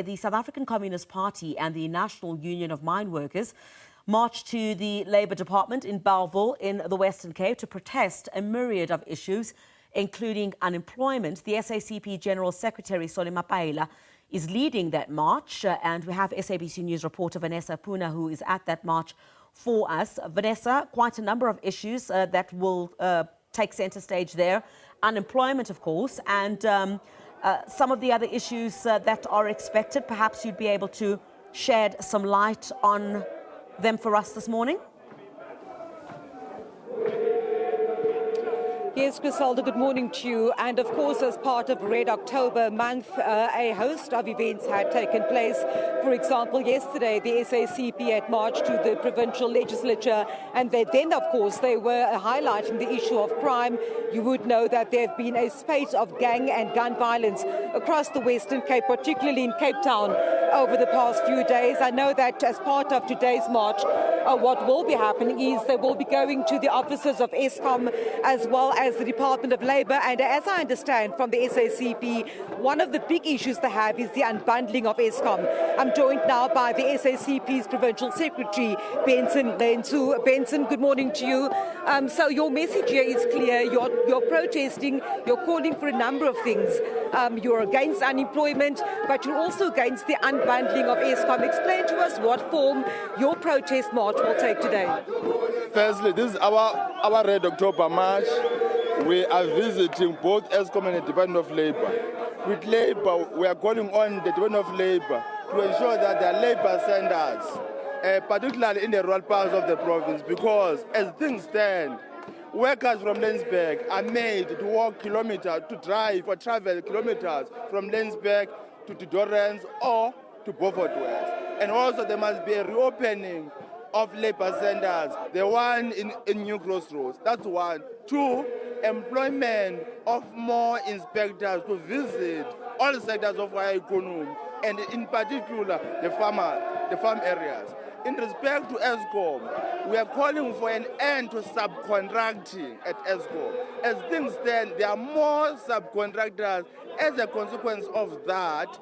The South African Communist Party and the National Union of Mineworkers marched to the Labour Department in Bellville in the Western Cape to protest a myriad of issues, including unemployment. The SACP General Secretary, Mapaila, is leading that march, and we have SABC News Reporter Vanessa Poonah, who is at that march for us. Vanessa, quite a number of issues that will take centre stage there. Unemployment, of course, and some of the other issues that are expected. Perhaps you'd be able to shed some light on them for us this morning? Yes, Griselda, good morning to you. And of course, as part of Red October month, a host of events had taken place. For example, yesterday, the SACP had marched to the provincial legislature, and then, of course, they were highlighting the issue of crime. You would know that there have been a spate of gang and gun violence across the Western Cape, particularly in Cape Town, over the past few days. I know that as part of today's march, what will be happening is they will be going to the offices of Eskom as well as the Department of Labour. And as I understand from the SACP, one of the big issues they have is the unbundling of Eskom. I'm joined now by the SACP's Provincial Secretary, Benson Lensu. Benson, good morning to you. So your message here is clear. You're protesting, you're calling for a number of things. You're against unemployment, but you're also against the unbundling of Eskom. Explain to us what form your protest march will take today. Firstly, this is our Red October march. We are visiting both Eskom and the Department of Labour. With Labour, we are calling on the Department of Labour to ensure that there are labour centres, particularly in the rural parts of the province, because as things stand, workers from Lensburg are made to walk kilometres, to drive or travel kilometres from Lensburg to Dorrance or to Beaufort West. And also there must be a reopening of labour centres, the one in New Crossroads. That's one. Two, employment of more inspectors to visit all sectors of our economy, and in particular the farm areas. In respect to Eskom, we are calling for an end to subcontracting at Eskom. As things stand, there are more subcontractors. As a consequence of that,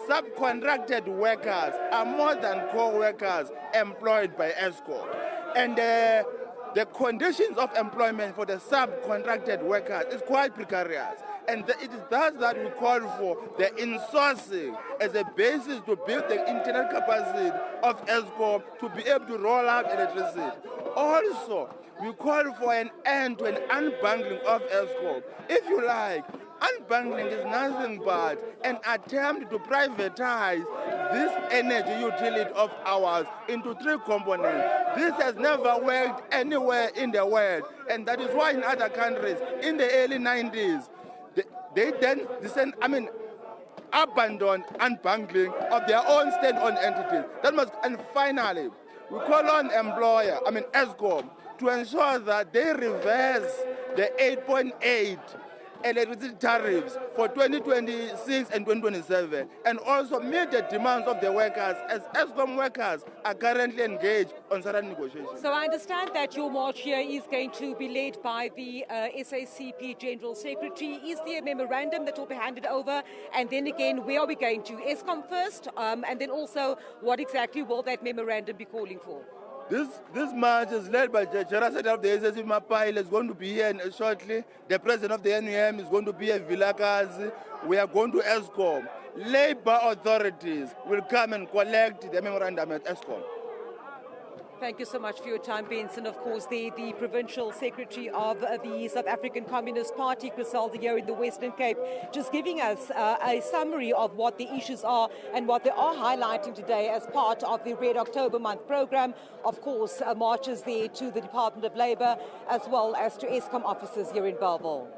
subcontracted workers are more than core workers employed by Eskom. And the conditions of employment for the subcontracted workers is quite precarious. And it is thus that we call for the insourcing as a basis to build the internal capacity of Eskom to be able to roll out electricity. Also, we call for an end to an unbundling of Eskom. If you like, unbundling is nothing but an attempt to privatize this energy utility of ours into three components. This has never worked anywhere in the world, and that is why in other countries, in the early 90s, they then abandoned unbundling of their own state-owned entities. And finally, we call on Eskom, to ensure that they reverse the 8.8 electricity tariffs for 2026 and 2027, and also meet the demands of the workers, as Eskom workers are currently engaged on certain negotiations. So I understand that your march here is going to be led by the SACP General Secretary. Is there a memorandum that will be handed over? And then again, where are we going to? Eskom first, and then also what exactly will that memorandum be calling for? This march is led by the General Secretary of the SACP, Mapaila, is going to be here shortly. The President of the NUM is going to be at Vilakazi. We are going to Eskom. Labour authorities will come and collect the memorandum at Eskom. Thank you so much for your time, Benson. Of course, the Provincial Secretary of the South African Communist Party, Griselda, here in the Western Cape, just giving us a summary of what the issues are and what they are highlighting today as part of the Red October month program. Of course, marches there to the Department of Labour as well as to Eskom offices here in Bellville.